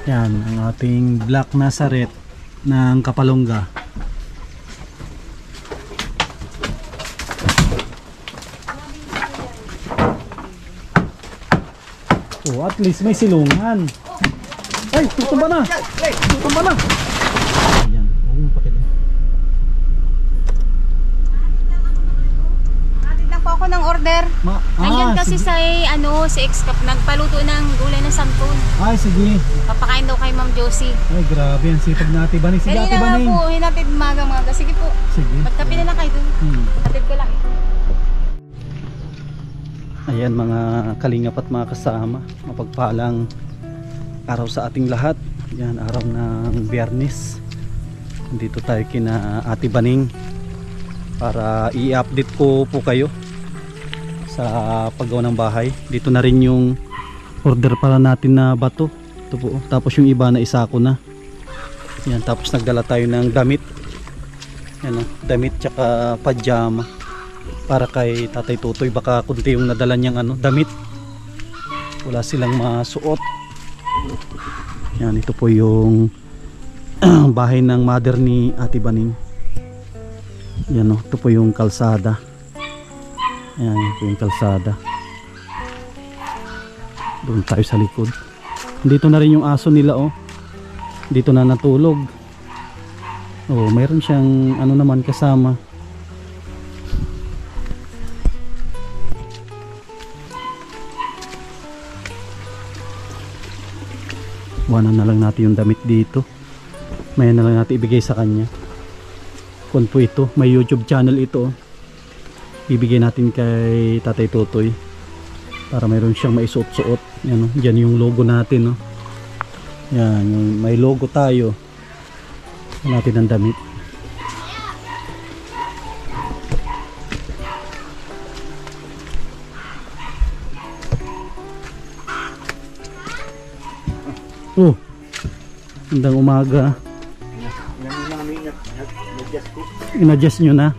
Yan, ang ating Black Nazareth ng Kapalongga. Oh, at least may silungan. Ay, tutumba na! Tutumba na! Ayan, pakinig. Hatid lang po ako ng order. Nandiyan kasi sige. sa si X-Cup nagpaluto ng gulay ng santol. Ay, sige. Papakain daw kay Ma'am Josie. Ay, grabe. Ang sipag na Ate Baning. Sige, Ate Kanina nga Baning. po, hinatid maga-maga. Sige po. Sige. Magkape na lang kayo dun. Hatid ko lang. Ayan mga kalingap at mga kasama, mapagpalang araw sa ating lahat. Yan, araw ng Biyernes. Dito tayo kina Ate Baning para i-update ko po kayo sa paggawa ng bahay. Dito na rin yung order para natin na bato. Ito po. Tapos yung iba na isako na. Yan, tapos nagdala tayo ng damit. Yan, damit tsaka pajama para kay Tatay Tutoy. Baka kunti yung nadala niyang damit, wala silang masuot. Yan, ito po yung bahay ng mother ni Ate Baning. Yan, ito po yung kalsada. Yan, ito yung kalsada. Doon tayo sa likod. Dito na rin yung aso nila, dito na natulog. Mayroon siyang naman kasama. Iwanan na lang natin yung damit dito. May na lang natin ibigay sa kanya. Kung po ito, may YouTube channel ito. Ibigay natin kay Tatay Tutoy para mayroon siyang maisuot-suot. Yan, dyan yung logo natin. Yan, yung may logo tayo. Natin ang damit. Magandang umaga. In-adjust nyo na.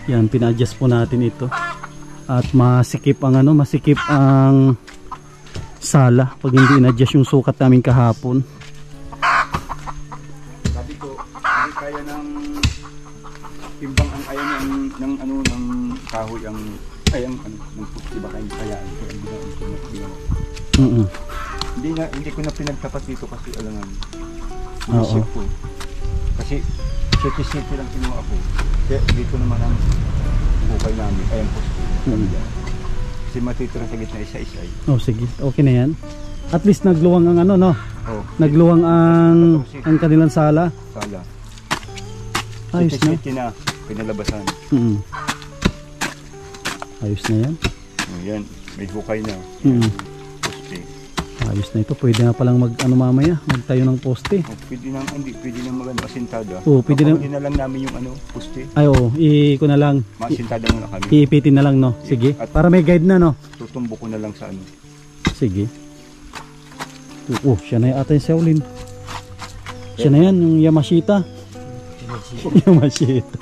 Yan, pina-adjust po natin ito. At masikip ang masikip ang sala pag hindi in-adjust yung sukat namin kahapon. Sabi ko, hindi kaya ng timbang ang ayan ng kahoy ang ng puti, baka hindi kaya hindi ko na pinagtapat dito kasi alangan. Inisip ko. Kasi city lang kinuha ako. Kaya dito naman ang bukay namin. Ayan po. Kasi matitira sa gitna isa-isa. Sige. Okay na yan. At least nagluwang ang nagluwang ang kanilang sala. Ayos na. City na pinalabasan. Ayos na yan. Yan. May bukay na. Ayos na ito. Pwede na palang mamaya magtayo ng poste. Pwede na maganda asintada. Pwede na lang namin yung poste. Ay ko na lang. Masintada muna kami. Iipitin na lang Sige. At para may guide na tutumbo ko na lang sa Sige. Siya na yung ating Shaolin. Siya na yan, yung Yamashita. Yamashita.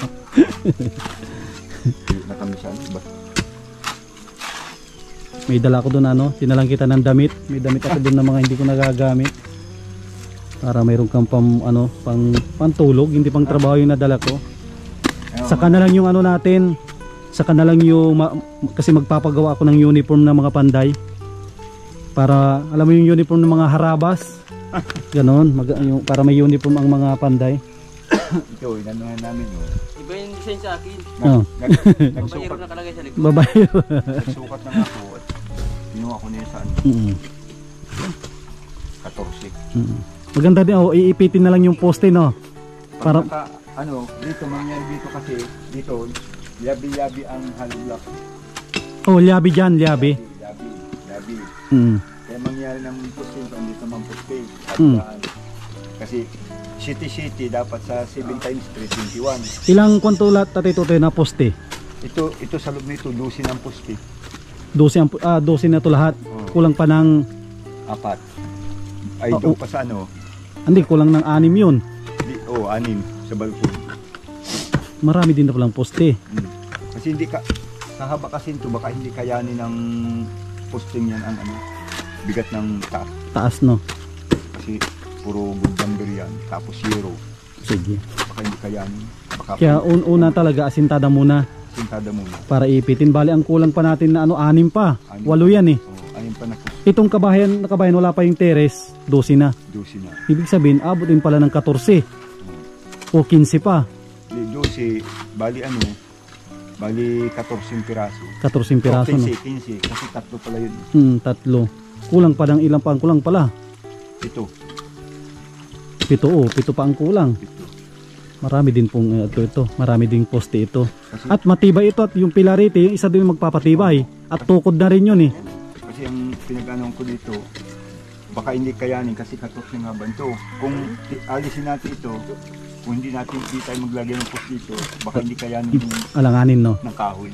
Nakamisan ba? May dala ko doon tinalang kita ng damit. May damit ako doon na mga hindi ko nagagamit. Para mayroon kang pantulog, hindi pang trabaho yung nadala ko. Saka na lang yung natin. Saka na lang yung kasi magpapagawa ako ng uniform ng mga panday. Para alam mo yung uniform ng mga harabas. Ganon, para may uniform ang mga panday. Ito, inanuhan namin Iba yung design sa akin. Nagsukat nakalagay sa likod. Babayero. Nagsukat na nga po. Kinuha ko na yun sa 14. Maganda din iipitin na lang yung poste Para dito mangyari dito kasi dito yabi ang hollow block. Liabi dyan, liabi. Kaya mangyari ng poste dito mang poste. Kasi city dapat sa 7 times 321. Ilang kwanto lahat Tatay Tutoy na poste? Ito sa loob nito 12 ng poste. 12 na to lahat. Kulang pa ng 4. Ay doon pa sa Hindi, kulang ng 6 yun. 6 sa balkon. Marami din na palang poste. Kasi hindi ka sa haba kasi ito baka hindi kayanin ng posting yan ang bigat ng taas. Taas, no? Kasi puro gold number yan. Tapos zero. Sige. Baka hindi kayanin. Baka Kaya una talaga asintada muna sintada muna. para ipitin. Bali ang kulang pa natin na ano, 6 pa. 8 yan eh. Ayun pa na po. Itong kabahayan wala pa yung teres, 12 na. 12 na. Ibig sabihin, abutin pala ng 14 o 15 pa. 12, bali ano, bali 14 piraso. 14 piraso, no? 15, kasi tatlo pala yun. 3. Kulang pa ng ilang pa ang kulang pala. Ito. 7 pa ang kulang. Marami din pong ito. Marami ding poste ito. Kasi, At matibay ito at yung pilarete, yung isa din magpapatibay. At tukod na rin yun eh. kasi ang pinag-anong ko dito, baka hindi kayanin kasi 14 nga ba ito. Kung alisin natin ito, kung hindi tayo maglagay ng poste dito, baka hindi kayanin Alanganin, no? ng kahoy.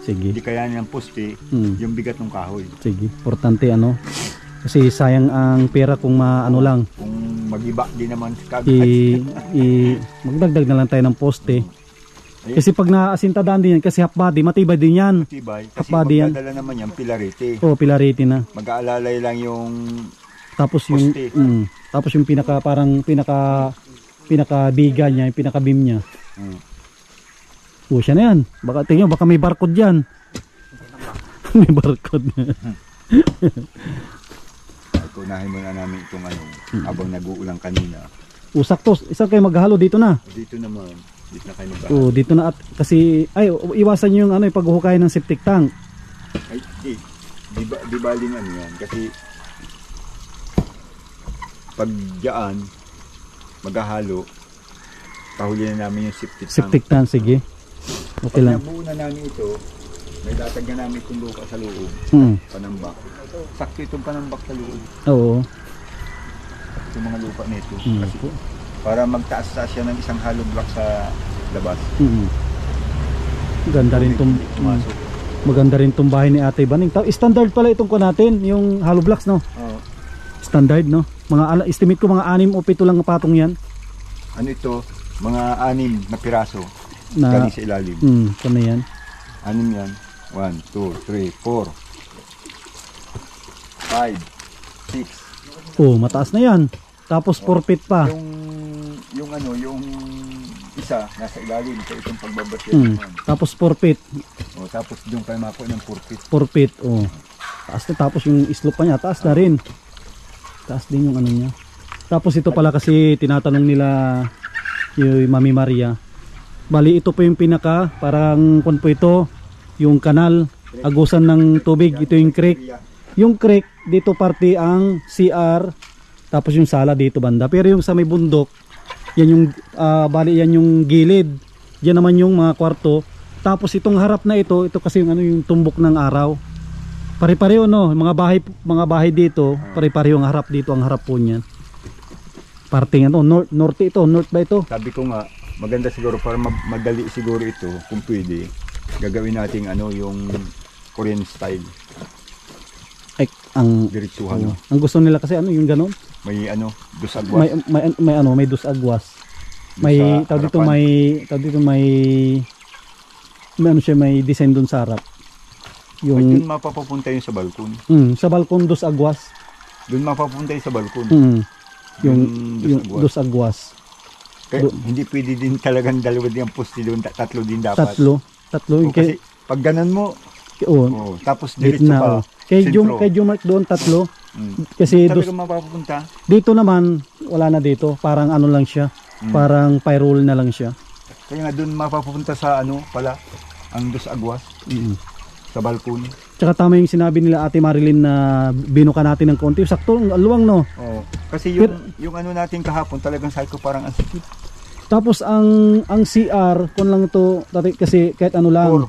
Sige. Hindi kayanin ng poste, yung bigat ng kahoy. Sige. Importante ano. Kasi sayang ang pera kung maano lang. Kung magiba din naman kagad. Magdagdag na lang tayo ng poste. Kasi pag naasintadaan din yan, kasi half body, matibay din yan. Matibay. Half Kasi body yan. magdadala naman yan, pilarete. Oo, pilarete na. Mag-aalalay lang yung Tapos yung poste. tapos yung pinaka biga niya, yung pinaka beam niya. Siya na yan. Baka tingnan, baka may barcode diyan. May barcode. Tunahin muna namin itong ano, habang nag-uulang kanina. Sakto, isang kayo maghalo dito na. Dito naman, dito na kayo Dito na at kasi iwasan niyo yung ano, yung paghuhukay ng septic tank. Ay, di baling ano yan. Kasi pag dyan, maghahalo, pahuli na namin yung septic tank. Septic tank, sige. Okay Pag lang. nabuo na namin ito, may latagyan namin itong lupa sa loob. Panambak. Sakto itong panambak sa loob. Oo. Yung mga lupa nito. Kasi para magtaas-taas siya ng isang hollow block sa labas. Maganda rin tong maganda rin tong bahay ni Ate Baning. Standard pala itong ko natin, yung hollow blocks, no? Oo. Standard, no? Mga estimate ko mga 6 o 7 lang na patong yan. Ano ito? Mga 6 na piraso. Na Galing sa ilalim. Ano yan? 6 yan. 1, 2, 3, 4 5, 6. Mataas na yan. Tapos 4 feet pa. Yung ano, yung isa nasa ilalim sa itong pagbabatya. Tapos 4 feet. Tapos doon kayo makuha ng 4 feet. 4 feet. Taas na. Tapos yung slope pa niya, taas na rin. Taas din yung ano niya. Tapos ito pala kasi tinatanong nila yung Mami Maria. Bali ito po yung pinaka, parang kung po ito, yung kanal, agusan ng tubig, ito yung creek. Yung creek, dito parte ang CR, tapos yung sala dito banda. Pero yung sa may bundok, yan yung, bali yan yung gilid. Yan naman yung mga kwarto. Tapos itong harap na ito kasi yung, ano, yung tumbok ng araw. Pare-pareho, no? Mga bahay dito, pare-pareho ang harap dito, ang harap po niyan. Parte nga, no? North ito, north ba ito? Sabi ko nga, maganda siguro para madali siguro ito, kung pwede, gagawin natin ano, yung Korean style. Ay, ang diretsuhan. Ang gusto nila kasi ano, yung ganon. May ano, dos agwas. May dos agwas. May tawag dito may ano siya, may design doon sa harap. Yung doon mapapapunta yung sa balkon. Sa balkon dos agwas. Doon mapapunta yung sa balkon. Yung dos agwas. Kaya hindi pwede din talagang dalawa din ang poste doon, tatlo din dapat. Tatlo. Kasi pag ganun mo, tapos diretso pa. Kay Jumark doon tatlo. Kasi talaga mapapunta. Dito naman wala na dito, parang ano lang siya. Parang pyrol na lang siya. Kaya nga doon mapapunta sa ano pala, ang dos agwas. Sa balkon. Tsaka tama yung sinabi nila Ate Marilyn na binuka natin ng konti. Sakto, aluwang, no? Kasi yung ano natin kahapon talagang sabi ko parang ang sikip. Tapos ang CR, kung lang ito, kasi kahit ano lang.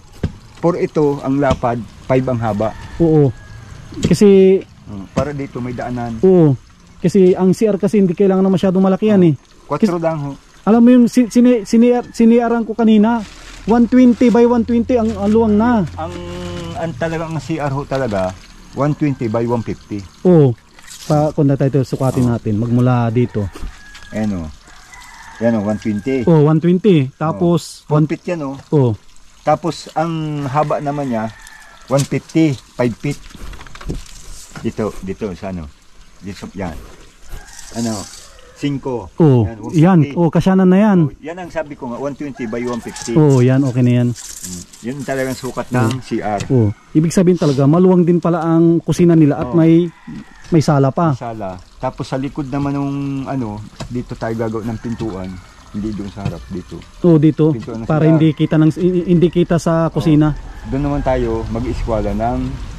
4 ito ang lapad, 5 ang haba. Oo. Kasi para dito may daanan. Oo. Kasi ang CR kasi hindi kailangan na masyadong malaki yan eh. 4 lang ho. Alam mo yung siniaran ko kanina, 120 by 120 ang luwang na. Ang talagang CR ho talaga 120 by 150. Oo. Kung na tayo sukatin natin magmula dito. Ayan o. Yan o, 120. 120. Tapos 1 feet yan o. Tapos ang haba naman niya 150, 5 feet. Dito sa ano. Dito yan. Ano? 5. Oh, yan. 150. Oh, kasyanan na yan. Oh, yan ang sabi ko nga 120 by 150. Oh, yan, okay na yan. Yun talagang sukat ng CR. Oh, ibig sabihin talaga maluwang din pala ang kusina nila at Oh. may sala pa. Sala. Tapos sa likod naman ng ano, dito tayo gagawin ng pintuan. Hindi doon sa harap dito. Oh, dito Pintuan na para sila. hindi kita sa kusina. Doon naman tayo mag-eskwala ng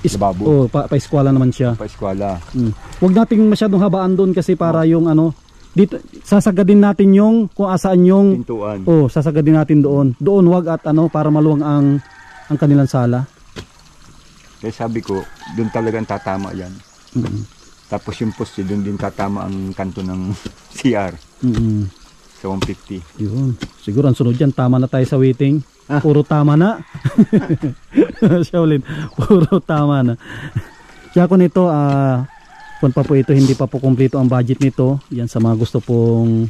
lababo. Oh, pa-eskwela naman siya. Pa-eskwala. Huwag nating masyadong habaan doon kasi para yung ano dito sasagadin natin yung kung asaan yung Pintuan. sasagadin natin doon. Doon wag at ano para maluwang ang kanilang sala. Kaya sabi ko, doon talagang tatama yan. Tapos yung poste, doon din tatama ang kanto ng CR. Sa 150. Yun. Siguro ang sunod dyan, tama na tayo sa waiting. Puro tama na. Shaolin, puro tama na. Kaya ko nito, kung pa po ito, hindi pa po kumpleto ang budget nito. Yan sa mga gusto pong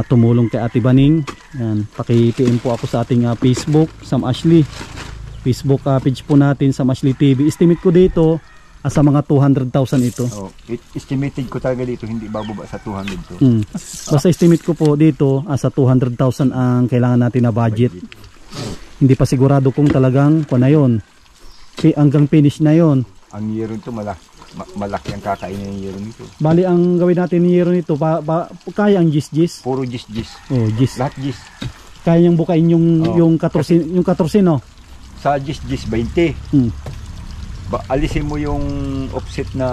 tumulong kay Ate Baning. Yan, paki-PM po ako sa ating Facebook, Sam Ashley. Facebook page po natin, Sam Ashley TV. Estimate ko dito, sa mga 200,000 ito. Estimated ko talaga dito, hindi bababa sa 200 to. Basta estimate ko po dito, sa 200,000 ang kailangan natin na budget. Hindi pa sigurado kung talagang kung na yun. Hanggang finish na yon. Ang yero nito, malaki ang kakainin ng yero nito. Bali, ang gawin natin ni Yero nito, kaya ang gis-gis. Puro gis-gis. Oh, gis. Lahat gis. Kaya niyang bukain yung 14, yung 14, no? Sa gis-gis, 20. Alisin mo yung offset na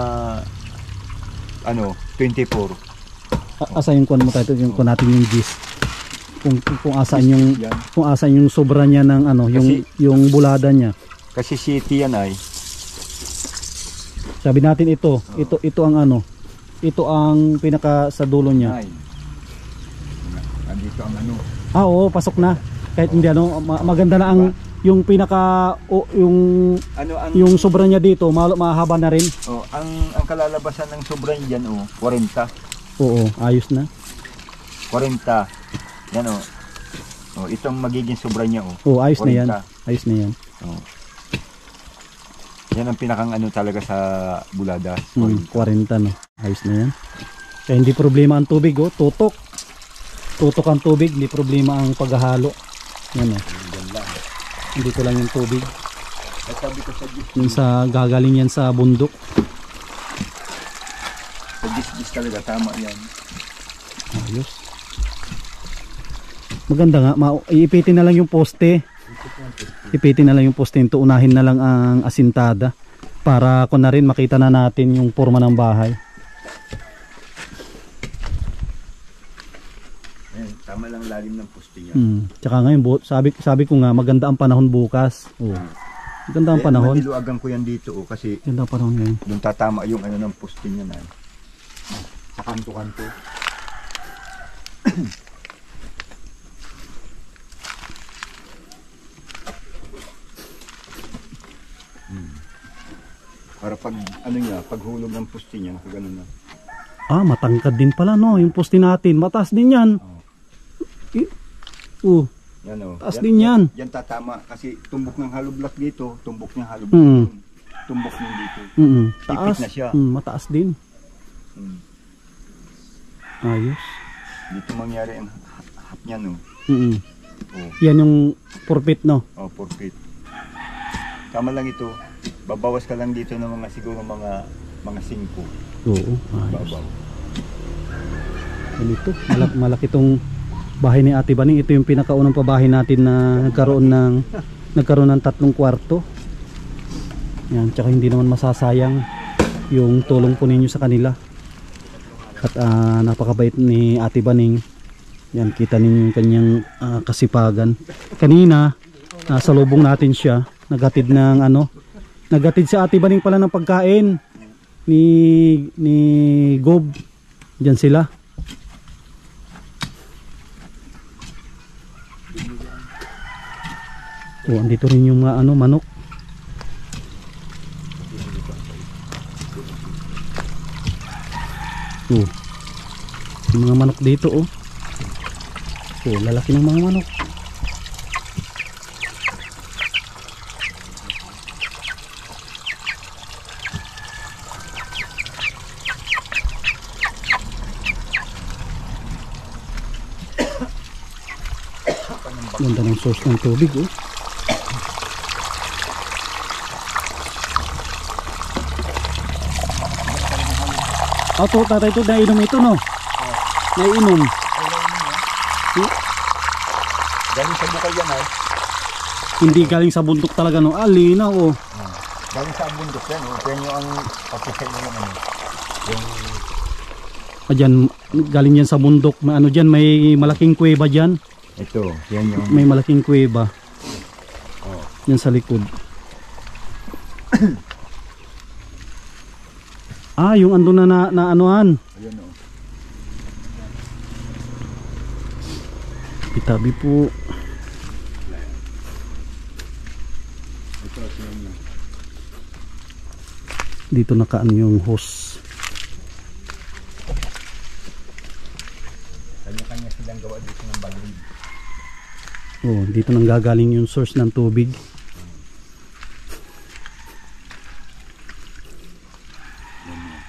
ano, 24. Asa yung kuan mo tayo, yung kuan natin yung gis. Kung asaan yung Yan. kung asaan yung sobra niya ng ano, yung bulada niya. Kasi city yan ay Sabi natin ito ang ano. Ito ang pinaka sa dulo niya. Nandito ang ano. Oo, pasok na. Kahit hindi ano, maganda na ang yung pinaka yung sobra niya dito, mahaba na rin. Ang kalalabasan ng sobra diyan 40. Oo, ayos na. 40. Yan itong magiging sobra niya Ayos 40. na yan. Ayos na yan. Yan ang pinakang ano talaga sa bulada. 40 no. Ayos na yan. Kaya hindi problema ang tubig, tutok. Tutok ang tubig, hindi problema ang paghahalo. Yan Dito lang yung tubig. Sabi ko sa Yung gagaling yan sa bundok. Sa gis talaga tama yan. Ayos. Maganda nga, iipitin na lang yung poste. Ipitin na lang yung poste nito, unahin na lang ang asintada para kung na rin makita na natin yung forma ng bahay. Tama lang lalim ng poste niya. Tsaka ngayon, sabi ko nga maganda ang panahon bukas. Maganda ang panahon. Maniluagan ko yan dito kasi Maganda ang panahon ngayon. doon tatama yung ano ng poste niya na. Sa kanto-kanto. Para pag ano niya, paghulog ng poste niya, nakagano na. Matangkad din pala no, yung poste natin. Mataas din yan. Yan taas din yan. Yan tatama kasi tumbok ng hollow block dito, tumbok ng hollow block dito. Tumbok ng dito. Taas. Ipit na siya. Mataas din. Ayos. Dito mangyari ang hap niya Yan yung forfeit no. 4 feet. Tama lang ito. Babawas ka lang dito ng mga siguro mga 5. Oo. Ayos. Babaw. Ganito. Malaki tong bahay ni Ate Baning. Ito yung pinakaunang pabahay natin na nagkaroon ng 3 kwarto. Yan, tsaka hindi naman masasayang yung tulong po ninyo sa kanila. At napakabait ni Ate Baning. Yan, kita ninyo yung kanyang kasipagan. Kanina, nasa lubong natin siya. Naghatid ng naghatid si Ate Baning pala ng pagkain ni Gob. Diyan sila. Andito rin yung mga manok. Yung mga manok dito lalaki ng mga manok. Ganda ng source ng tubig, oh. To, tatay, ito, nainom ito, no? Nainom. Galing sa bukal yan ay. Hindi galing sa bundok talaga, no? Linaw, oh. Galing sa bundok yan. Yan yung ang official ng ano. Yung Diyan, galing yan sa bundok. May ano dyan, may malaking kuweba dyan. ito, yan yung May malaking kuweba. Yan sa likod. Yung ando na anuhan. ayan o. Itabi po. Ito, yan. Dito nakaan yung hose. Kanya-kanya silang gawa dito ng bagay. Oh, dito nang gagaling yung source ng tubig.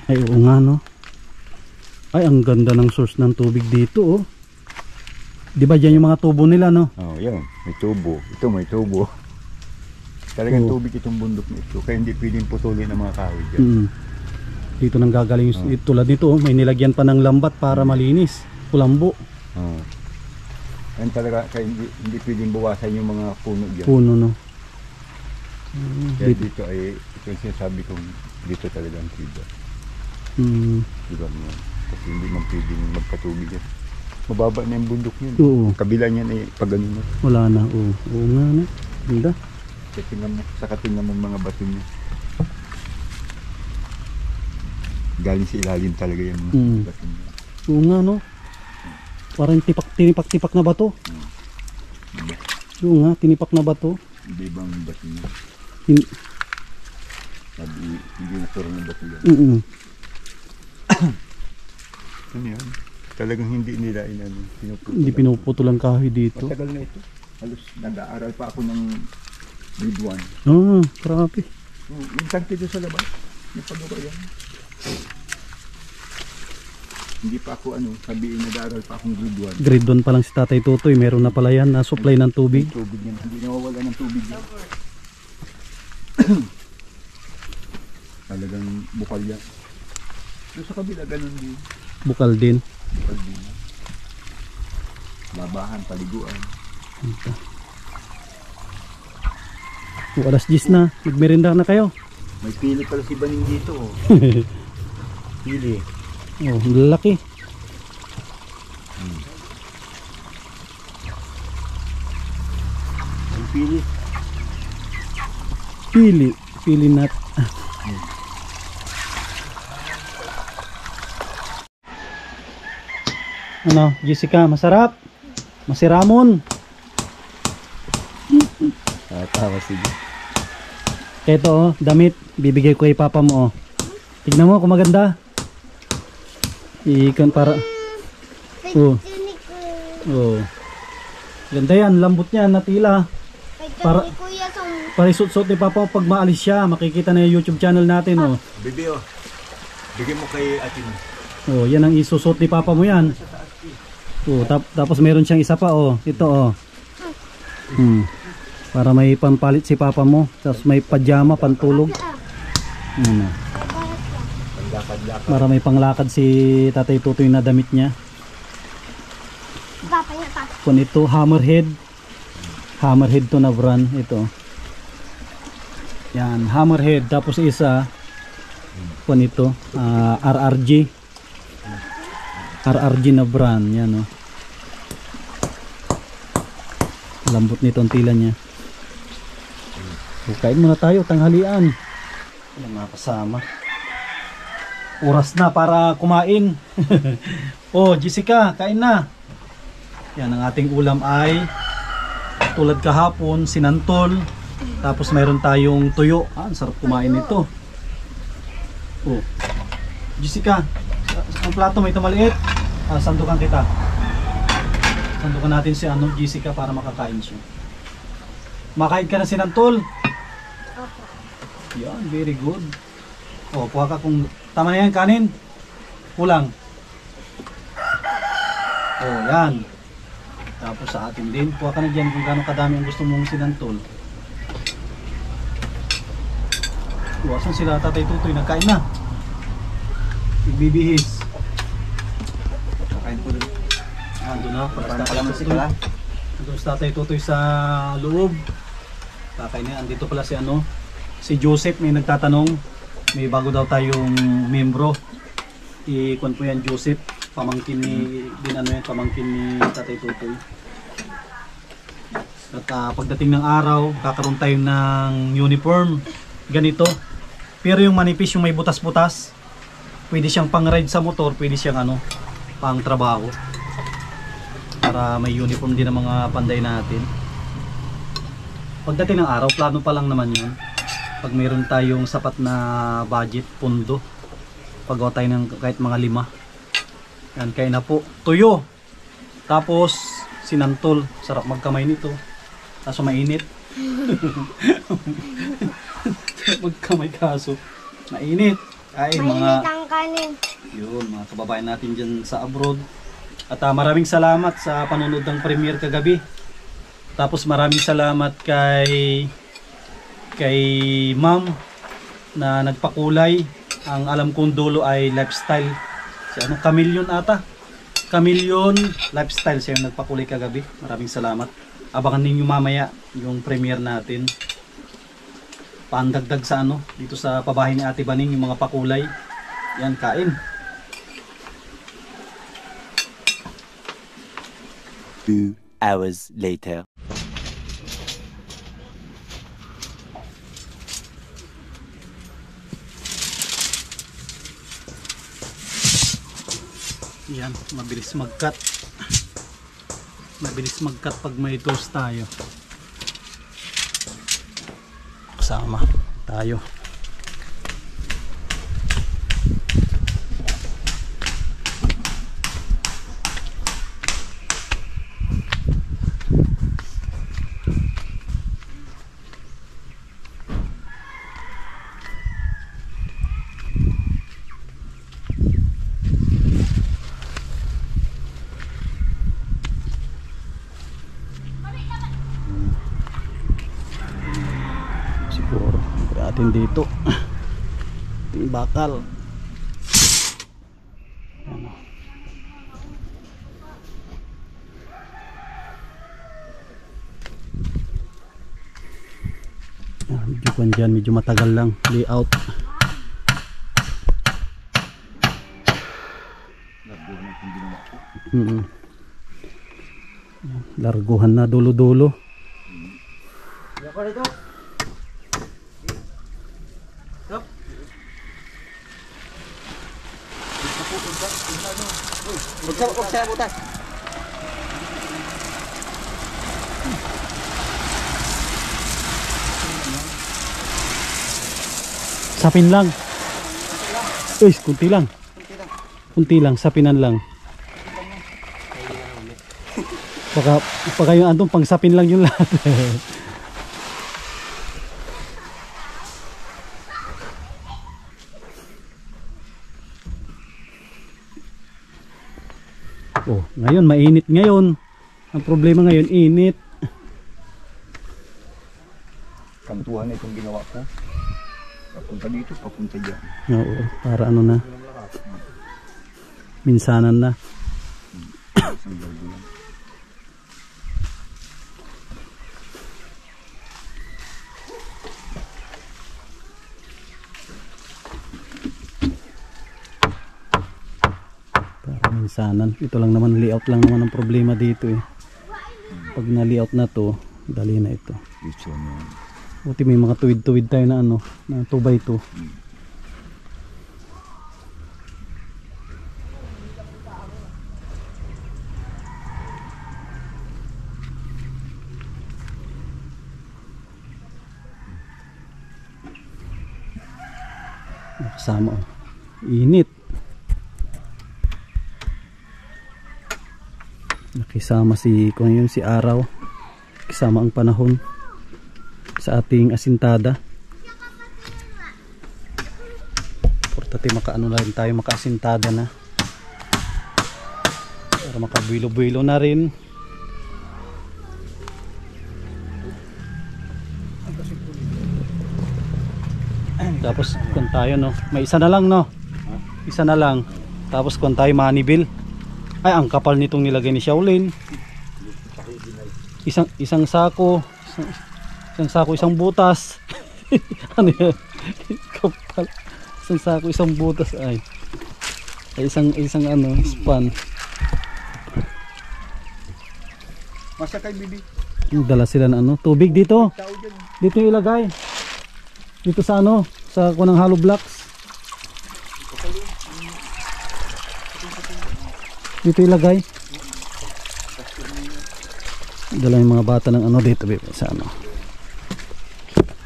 Ay, oo nga, no? Ay, ang ganda ng source ng tubig dito, oh. Di ba dyan yung mga tubo nila, no? Oh, yan. May tubo. Ito may tubo. Talagang Oo. tubig itong bundok na ito. Kaya hindi pwedeng putulin ng mga kahoy dyan. Dito nang gagaling yung tulad nito, oh, may nilagyan pa ng lambat para malinis. Kulambo. Oh. Yan talaga, kaya hindi pwedeng bawasan yung mga puno dyan. Puno, no? Kaya dito ay, ito yung sinasabi kong dito talaga ang tiba. Diba mo? Kasi hindi man pwedeng magkatubig yan. Mababa na yung bundok niyan. Oo. Kabila niyan ay pag ano na. Wala na, oh. Oo nga, no? Ganda. Kasi tingnan mo, saka tingnan mo mga bato niya. Galing sa ilalim talaga yung mga bato niya. Oo nga, no? Parang tinipak-tipak na bato. Diba? Oo nga, tinipak na bato. Iba-ibang bato niya. Sabi, hindi natural na bato yan. Ano yan? Talagang hindi nila pinuputol. Hindi pinuputol ang kahoy dito. Matagal na ito. Halos nag-aaral pa ako ng grade 1. Grabe. Minsan dito sa labas. May pagawa yan. Hindi pa ako sabihin nag-aaral pa akong grade 1. Grade 1 pa lang si Tatay Tutoy. Meron na pala yan na supply ng tubig. Tubig yan. Hindi nawawala ng tubig yan. Talagang bukal yan. So, sa kabila ganun din. Bukal din. Bukal din. Labahan, paliguan. Alas 10 na. Magmerinda na kayo. May pili pala si Baning dito. Oh. Pili. Oh, lalaki. May pili. Pili nut. Ano, Jessica, masarap. Masiramon. Tawa sige. Ito, oh, damit. Bibigay ko kay papa mo, oh. Tignan mo kung maganda. Ikan para. Oh. Oh. Ganda yan, lambot niyan, natila. Para isuot-suot ni papa pag maalis siya. Makikita na yung YouTube channel natin, oh. Bibi, oh. Bigyan mo kay atin. Oh, yan ang isusot ni papa mo yan. Oh, tapos meron siyang isa pa, oh. Ito, oh. Para may pampalit si papa mo. Tapos may pajama, pantulog. Para may panglakad si Tatay Tutoy na damit niya. Kung ito, hammerhead. Hammerhead to na brand. Ito. Yan, hammerhead. Tapos isa, kung ito, RRG. RRG na brand. Yan, oh. Lambot nito ang tila niya. So, kain muna tayo, tanghalian. Walang mga kasama. Oras na para kumain. Oh, Jessica, kain na. Yan, ang ating ulam ay tulad kahapon, sinantol. Tapos mayroon tayong tuyo. Ang sarap kumain nito. Oh, Jessica, ang plato may ito maliit. Sandukan kita. Sandukan natin si Jessica para makakain siya. Makain ka na sinantol? Yan, very good. Oh, kuha ka kung tama na yan, kanin. Kulang. Oh, yan. Tapos sa atin din, kuha ka na dyan kung gaano kadami ang gusto mong sinantol. Asan sila Tatay Tutoy? Nagkain na. Igbibihis. Kakain po doon. Ando na, Paano pala mo sila? Ando si Tatay Tutoy sa loob. Kakain na, andito pala si ano, si Joseph. May nagtatanong, may bago daw tayong membro. I-kuan po yan Joseph, pamangkin ni pamangkin ni Tatay Tutoy. At pagdating ng araw, kakaroon tayo ng uniform ganito. Pero yung manipis, yung may butas-butas, pwede siyang pang-ride sa motor, pwede siyang ano, pang trabaho. Para may uniform din ang mga panday natin. Pagdating ng araw, plano pa lang naman yun. Pag mayroon tayong sapat na budget, pundo, paggawa tayo ng kahit mga 5. Yan, kain na po. Tuyo. Tapos, sinantol. Sarap magkamay nito. Kaso mainit. Magkamay kaso mainit. Ay, Mainit ang kanin. yun, mga kababayan natin dyan sa abroad. At maraming salamat sa panonood ng premiere kagabi. Tapos maraming salamat kay ma'am na nagpakulay. Ang alam kong dulo ay lifestyle. Si ano, Chameleon ata. Chameleon Lifestyle siya yung nagpakulay kagabi. Maraming salamat. Abangan ninyo mamaya yung premiere natin. Pandagdag sa ano, dito sa pabahay ni Ate Baning, yung mga pakulay. Yan, kain. 2 hours later. Yan, mabilis mag-cut. Mabilis mag-cut pag may toast tayo. Kasama tayo. Siguro natin dito yung bakal. Ano. Medyo kung dyan, medyo matagal lang layout. Larguhan na dulo-dulo. Huwag butas. Sapin lang. Uy, kunti lang. Kunti lang, sapinan lang. Baka yung andong pang sapin lang yung lahat. Oh, ngayon mainit ngayon. Ang problema ngayon, init. Kantuhan na itong ginawa ko. Papunta dito, papunta dyan. Oo, para ano na. Minsanan na. Isang lalo lang. Para minsanan. Ito lang naman, layout lang naman ang problema dito eh. Pag na-layout na to, dali na ito. Dito na. Buti may mga tuwid-tuwid tayo na ano, na 2x2. Nakasama oh. Init. Nakisama kung yun si araw. Kasama ang panahon sa ating asintada. Portate makaano na rin tayo, makaasintada na. Para makabuilo-builo na rin. Tapos kung tayo no, may isa na lang no. Isa na lang. Tapos kung tayo manibil. Ay, ang kapal nitong nilagay ni Shaolin. Isang sako, isang butas. Ano yan? Kapal. Isang sako, isang butas ay. Isang ano, span. Masa kay bibi. Dala sila ng ano, tubig dito. Tao dyan. Dito ilagay. Dito sa ano, sa kunang hollow blocks. Dito ilagay. Dala yung mga bata ng ano dito sa ano.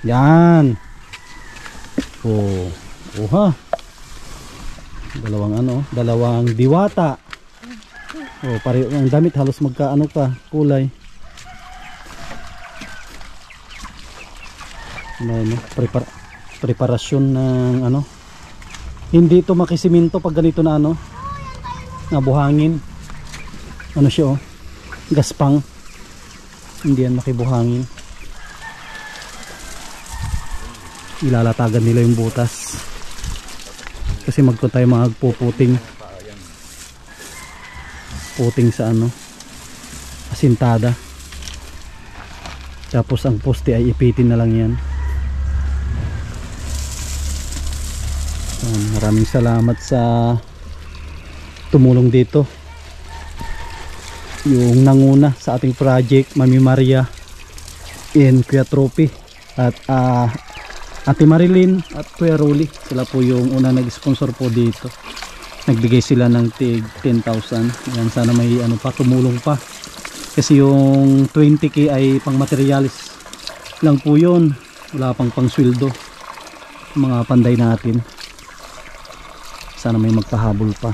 Yan. Oh, oha. Dalawang diwata. Oh, pareho ang damit halos magkaano pa kulay. Ano, preparasyon ng ano. Hindi ito makisiminto pag ganito na ano. Na buhangin. Ano siya oh. Gaspang. Hindi yan makibuhangin. Ilalatagan nila yung butas. Kasi tayo magpuputing. Puting sa ano. Asintada. Tapos ang poste ay ipitin na lang yan. Maraming salamat sa tumulong dito. Yung nanguna sa ating project, Mami Maria and Kuya Trophy at Ate Marilyn at Kuya Rolly. Sila po yung una nag-sponsor po dito. Nagbigay sila ng tig 10,000. Yan, sana may ano pa, tumulong pa. Kasi yung 20k ay pang materialis lang po yun. Wala pang sweldo. Mga panday natin. Sana may magpahabol pa.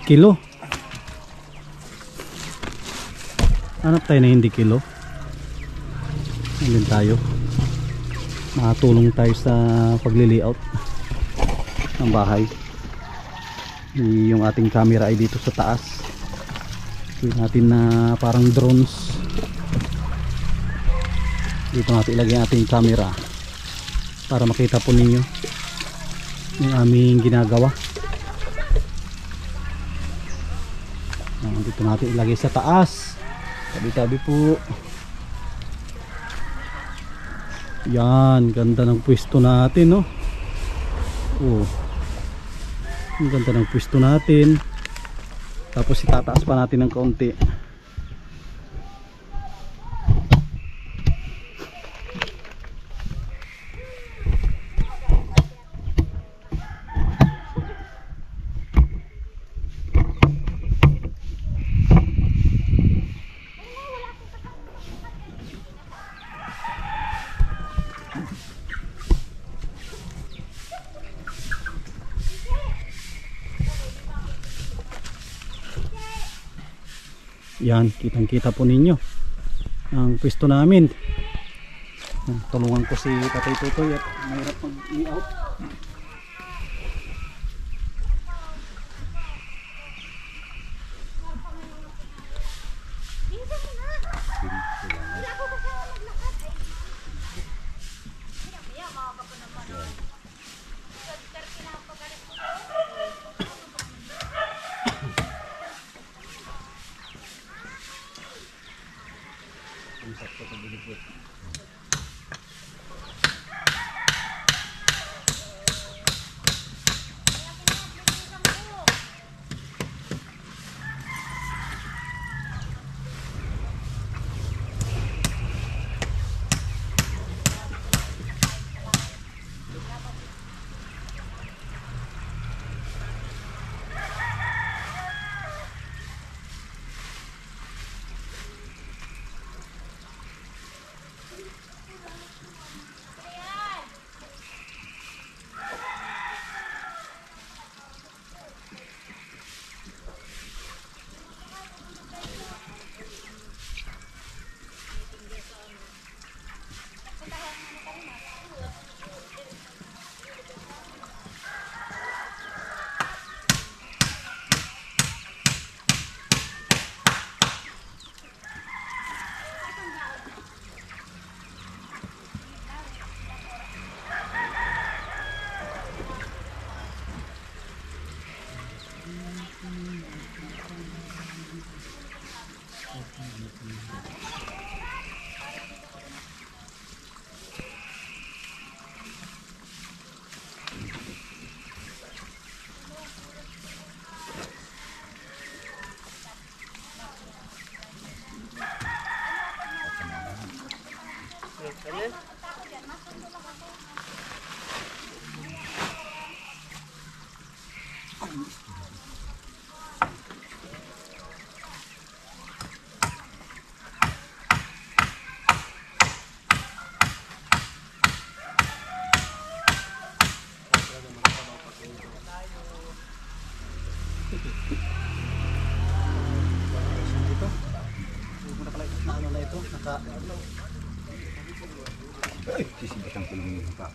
Kilo. Hanap tayo na hindi kilo. Nandun tayo. Makatulong tayo sa pagli-layout ng bahay. Yung ating camera ay dito sa taas. Gawin natin na parang drones. Dito natin ilagay ang ating camera para makita po ninyo yung aming ginagawa. Dito natin ilagay sa taas. Tabi-tabi po. Yan, ganda ng pwesto natin, no? Oh. Ang ganda ng pwesto natin. Tapos itataas pa natin ng kaunti. Yan, kitang kita po ninyo ang pwesto namin. Tulungan ko si Tatay Tutoy at mahirap mag-i-out. Sisibatan ko lang yung pa.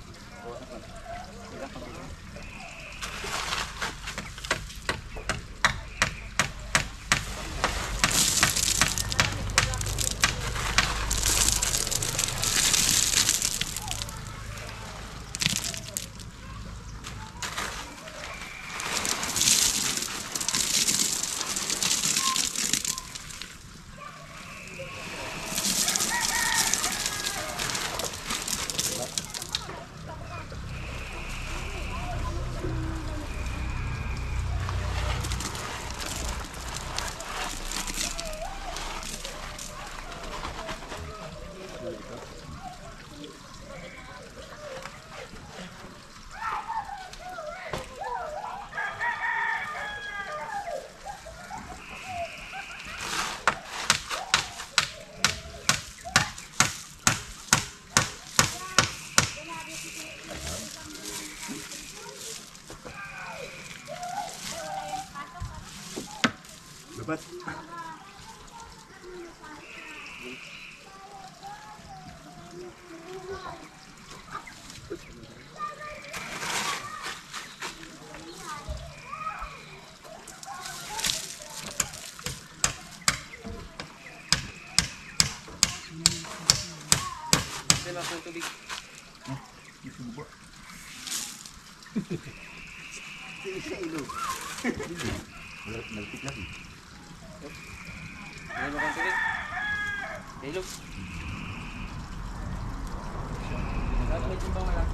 Dapat. Nalpit lang. Ano ka tubig? Ilog. Ano may timbang wala?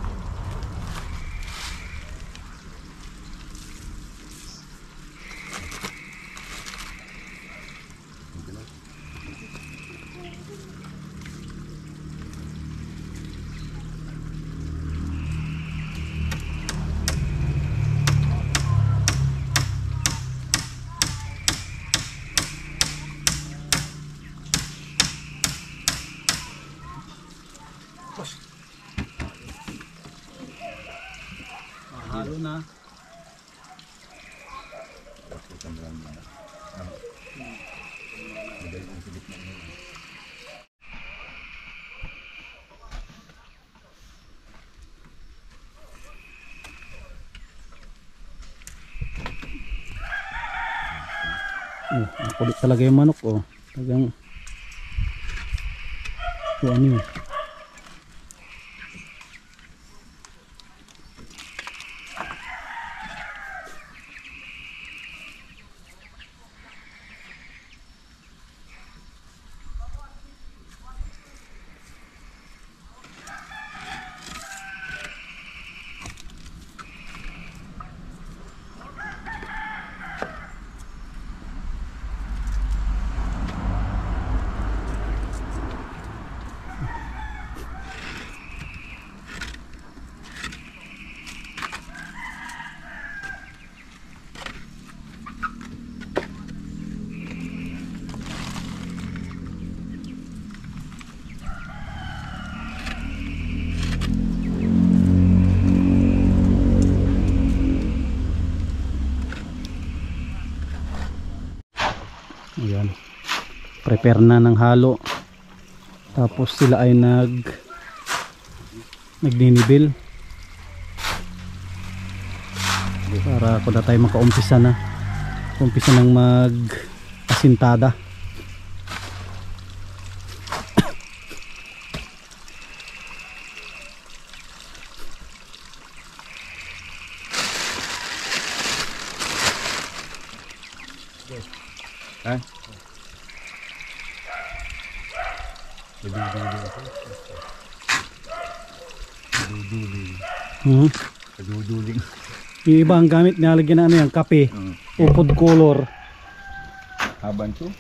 Halo na. Ang kulit talaga yung manok, oh. Talagang ano yun. Ayan, prepare na ng halo, tapos sila ay nagninibil para kung na tayo makaumpisa na ng mag-asintada. Ha? Duduling. Yung iba ang gamit nilalagyan na ano yan, kape o food color. Haban to?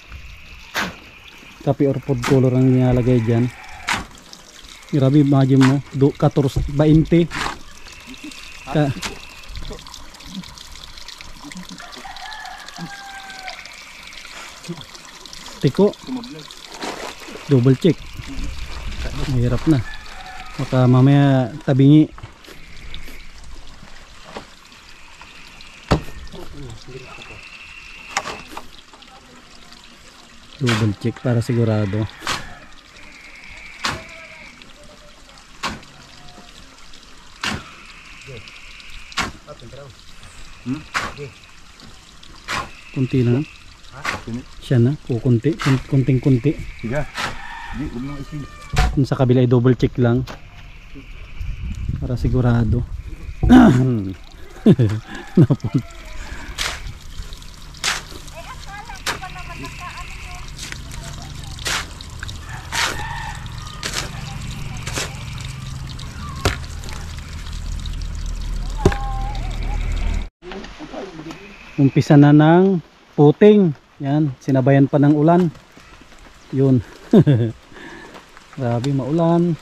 Kape or food color ang nilalagay dyan. Grabe, imagine mo, 14, 20. Ka Tiko. Double check. Mahirap na. Baka mamaya tabingi. Double check para sigurado. Kunti na. Siya na, kukunti, kunting-kunti. Sige. Hindi, huwag mong isin. Kung sa kabila ay double check lang para sigurado. Napun. Umpisa na ng puting. Yan, sinabayan pa ng ulan. Yun. Grabe, maulan.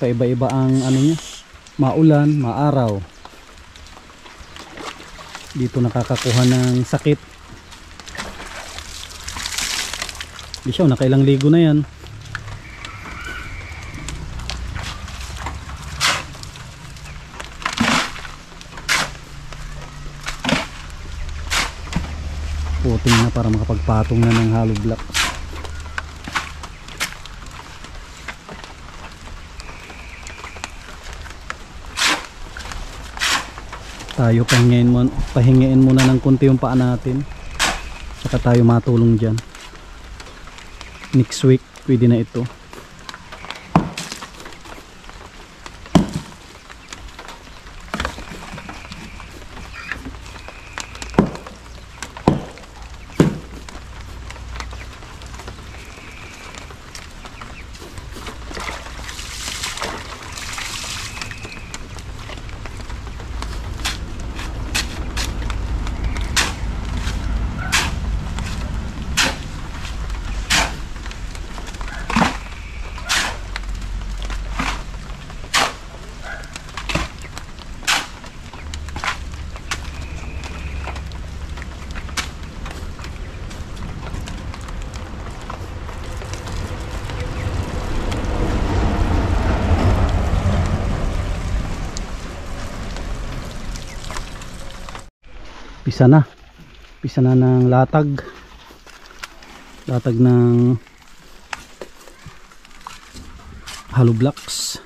Paiba-iba ang ano niya. Maulan, maaraw. Dito nakakakuha ng sakit. Di siya, nakailang ligo na yan. Puting na para makapagpatong na ng hollow blocks. Tayo pahingain muna ng konti yung paa natin. Saka tayo matulong dyan. Next week pwede na ito. Pisa na ng latag ng hollow blocks.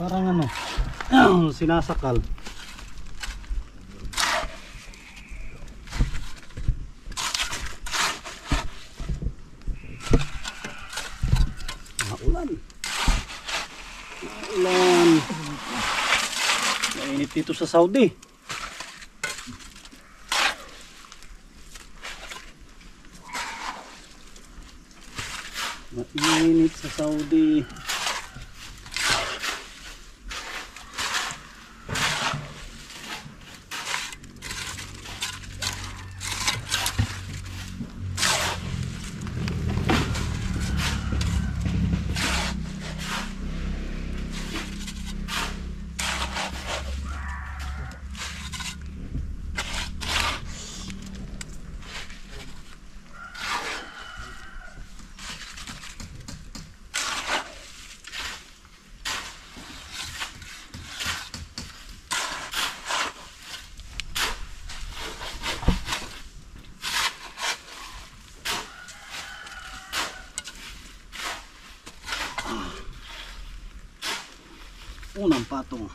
Parang ano, sinasakal. Maulan. Maulan. Mainit dito sa Saudi. Mainit sa Saudi. Unang patong.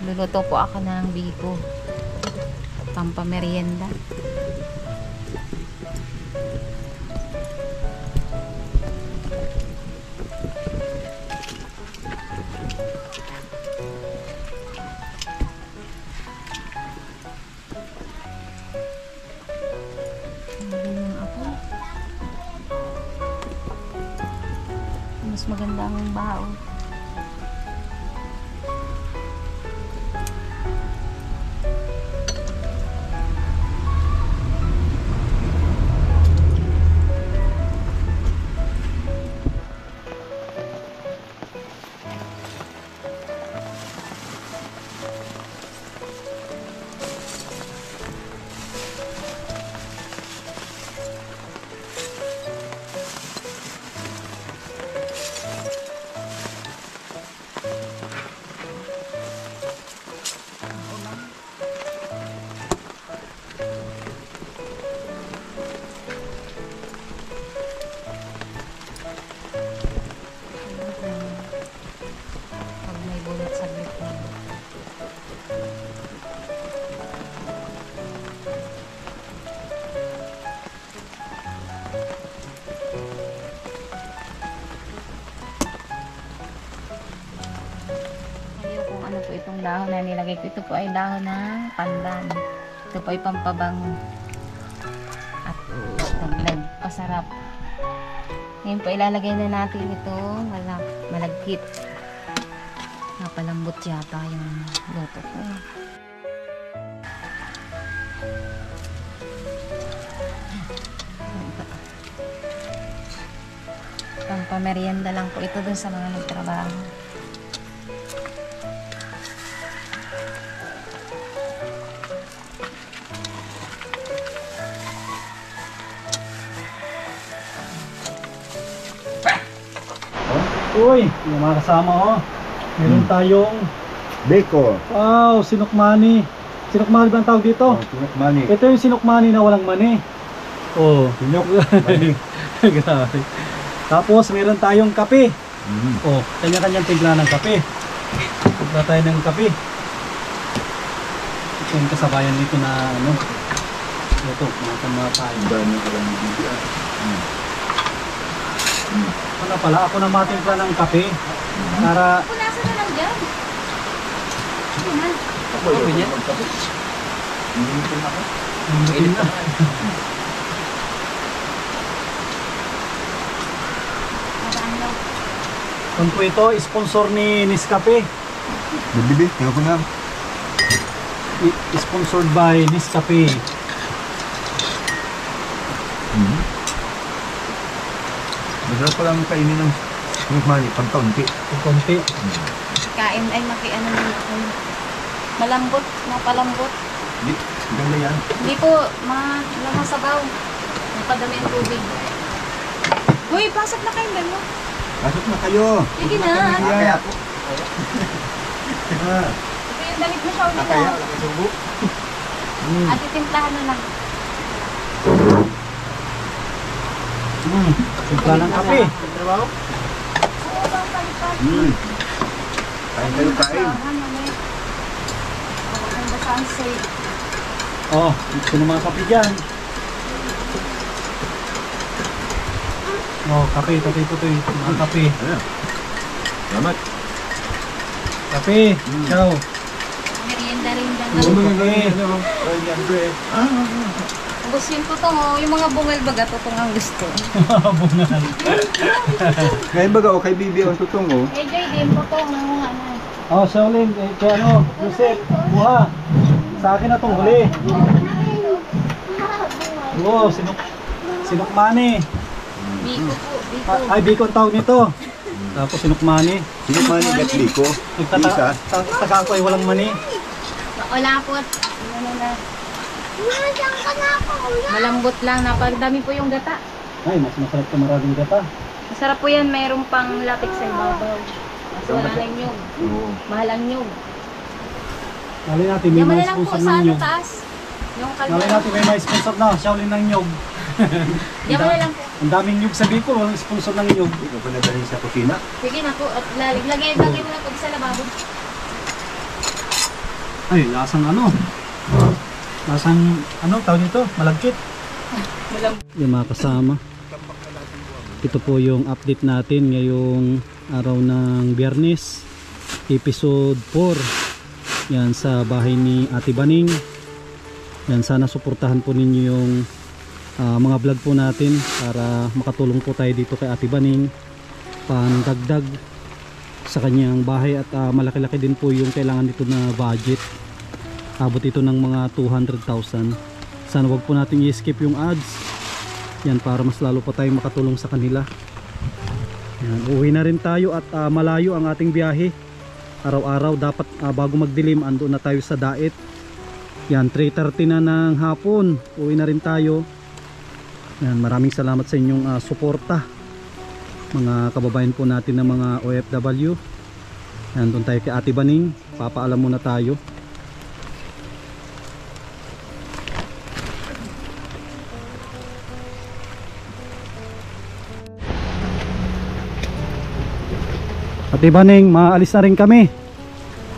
Luluto po ako ng biko. Pampamerienda. Mas maganda ang bao. yung dahon na nilagay ko. Ito po ay dahon ng pandan. Ito po ay pampabango. At dagdag pasarap. Ngayon po ilalagay na natin ito malagkit. Napalambot yata yung luto ko. Pampamerienda lang po ito dun sa mga nagtrabaho. Uy, yung mga kasama oh. Meron tayong Beko. wow, sinukmani. Sinukmani ba ang tawag dito? Sinukmani. Ito yung sinukmani na walang mani. Oh, Sinukmani. grabe. Tapos meron tayong kape. Oh, kanya-kanyang tigla ng kape. Tigla tayo ng kape. Ito yung kasabayan nito na ano. Ito, mga tayo. Dami ka lang dito. Ano pala, ako na matimpla ng kape. Para Punasan na lang dyan. Ito na. Ako yan. Hindi ko na ako. Init na. Nakaanlaw. Kung po ito, sponsor ni Nescafe. Bibili, tingnan ko na. Sponsored by Nescafe. Masarap pa lang kainin ng sinukmani, pagkaunti. Kung konti. Kain ay makiano na ito. Malambot, mapalambot. Hindi, ganda yan. Hindi po, malamang sabaw. Napadami ang tubig. Uy, pasok na kayong dalawa. Pasok na kayo. Sige na. Kaya po. Ito yung damit mo siya ulit. Kaya, wala kang subo. At itimplahan na lang. Timpla ng kape. Oo, bang palipat. Kain kayo, kain. Ang basaan sa'yo. Oh, ito ng mga kape dyan. Oh, kape, ito. Mga kape. Ayan. Salamat. Kape, ciao. Merienda rin dyan. Gusto yun po ito, yung mga bungal baga, tutong ang gusto. Bungal. Ngayon baga, o kay Bibi ang tutong o. Eh, Joy, din po ito, mga ano. Oh, Shaolin, kaya ano, Joseph, buha. Sa akin na itong huli. Oo, sinukmani. Biko po, biko. Ay, biko ang tawag nito. Tapos sinukmani. Sinukmani at Biko. Isa. Taga ko ay walang mani. Wala po. Ano na. Malambot lang, napagdami po yung gata. Ay, mas masarap ka maraming gata. Masarap po yan, mayroong pang latex sa ibabaw. Kasi wala na yung nyug. Oo. Mahal ang nyug. Nalay natin, may Yaman mga na lang po sponsor sa ng ano nyog. taas. Yung Nalay kalma. natin, may mga sponsor na. Shaolin ng nyog. Yaman na lang po. Ang daming nyog sa Bicol, walang sponsor ng nyog. Hindi ko pa nadalhin sa kusina. Sige na po, at lagay mo na po sa lababo. Ay, lasang ano? Lasang, ano, tawag nito? Malagkit. Yung mga kasama. Ito po yung update natin ngayong araw ng Biyernes, episode 4. Yan sa bahay ni Ate Baning. Yan, sana suportahan po ninyo yung mga vlog po natin para makatulong po tayo dito kay Ate Baning, pandagdag sa kanyang bahay at malaki-laki din po yung kailangan dito na budget. Abot ito ng mga 200,000. Sana wag po natin i-skip yung ads. Yan, para mas lalo pa tayong makatulong sa kanila. Yan, uwi na rin tayo at malayo ang ating biyahe. Araw-araw dapat bago magdilim andun na tayo sa Daet. Yan, 3:30 na ng hapon. Uwi na rin tayo. Yan, maraming salamat sa inyong suporta. Mga kababayan po natin ng mga OFW. Yan, doon tayo kay Ate Baning. Papaalam muna tayo. Ate Baning, maalis na rin kami.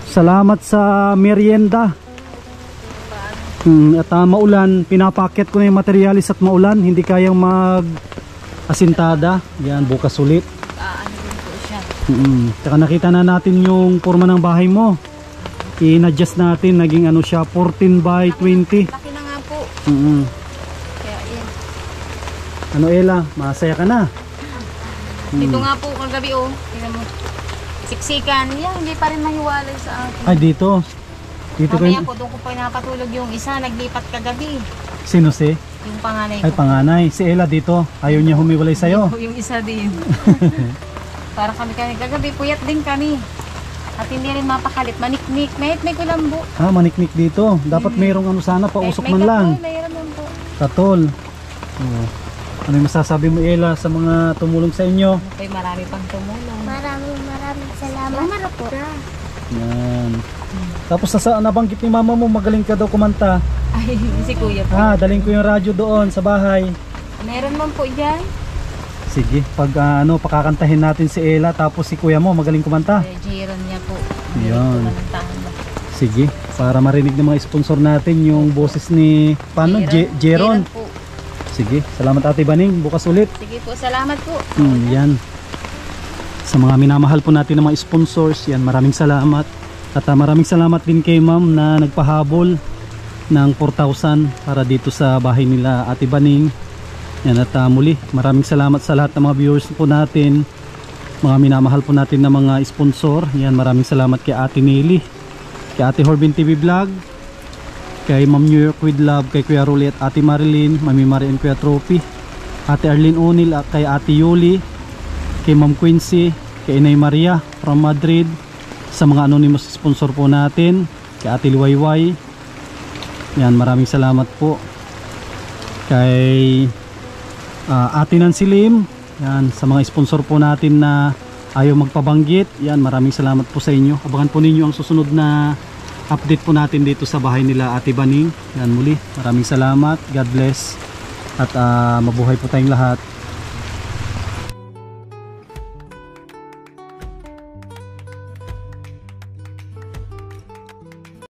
Salamat sa merienda. At maulan, pinapaket ko na yung materialis at maulan, hindi kayang mag asintada. Yan, bukas ulit. Ano rin po siya. Saka nakita na natin yung forma ng bahay mo. in-adjust natin, naging ano siya, 14 by 20. Laki na nga po. Kaya yan. Ano Ella, masaya ka na? Dito nga po kagabi oh. Tingnan mo. Siksikan. Yan, hindi pa rin mahiwalay sa akin. Ay dito. Dito Mamaya kayo. po, doon ko pa napatulog yung isa. Naglipat kagabi. Sino si? Yung panganay ko. Ay panganay. Si Ella dito. Ayaw niya humiwalay sa'yo. Yung isa din. Para kami kagabi, puyat din kami. At hindi rin mapakalit. Maniknik. May kulambo. Ah, maniknik dito. Dapat mayroong ano sana, pausok man lang. Mayroon lang po. Katol. Oh. Ano yung masasabi mo Ella sa mga tumulong sa inyo? Okay, marami pang tumulong. Maraming salamat. Umarap po. Yan. Tapos nabanggit ni mama mo, magaling ka daw kumanta. Ay, si kuya po. Ah, daling ko yung radyo doon sa bahay. Meron man po dyan. Sige, pag pakakantahin natin si Ella, tapos si kuya mo magaling kumanta. Jiron niya po. Yun. Kumantahan ba? Sige, para marinig ng mga sponsor natin yung boses ni Jeron. po. Sige, salamat Ate Baning, bukas ulit. Sige po, salamat po. Yan. Sa mga minamahal po natin ng mga sponsors, yan, maraming salamat. At maraming salamat din kay ma'am na nagpahabol ng 4,000 para dito sa bahay nila Ate Baning. Yan, at muli, maraming salamat sa lahat ng mga viewers po natin, mga minamahal po natin na mga sponsor. Yan, maraming salamat kay Ate Nelly, kay Ate Horbin TV Vlog, kay Ma'am New York with Love, kay Kuya Rolly at Ate Marilyn, Mami Mari and Kuya Trophy, Ate Arlene Unil, kay Ate Yuli, kay Ma'am Quincy, kay Inay Maria from Madrid, sa mga anonymous sponsor po natin, kay Ate Liwayway. Yan, maraming salamat po. Kay Ate Nancy Lim, yan, sa mga sponsor po natin na ayaw magpabanggit. Yan, maraming salamat po sa inyo. Abangan po ninyo ang susunod na update po natin dito sa bahay nila Ate Baning. Yan, muli, maraming salamat. God bless. At mabuhay po tayong lahat.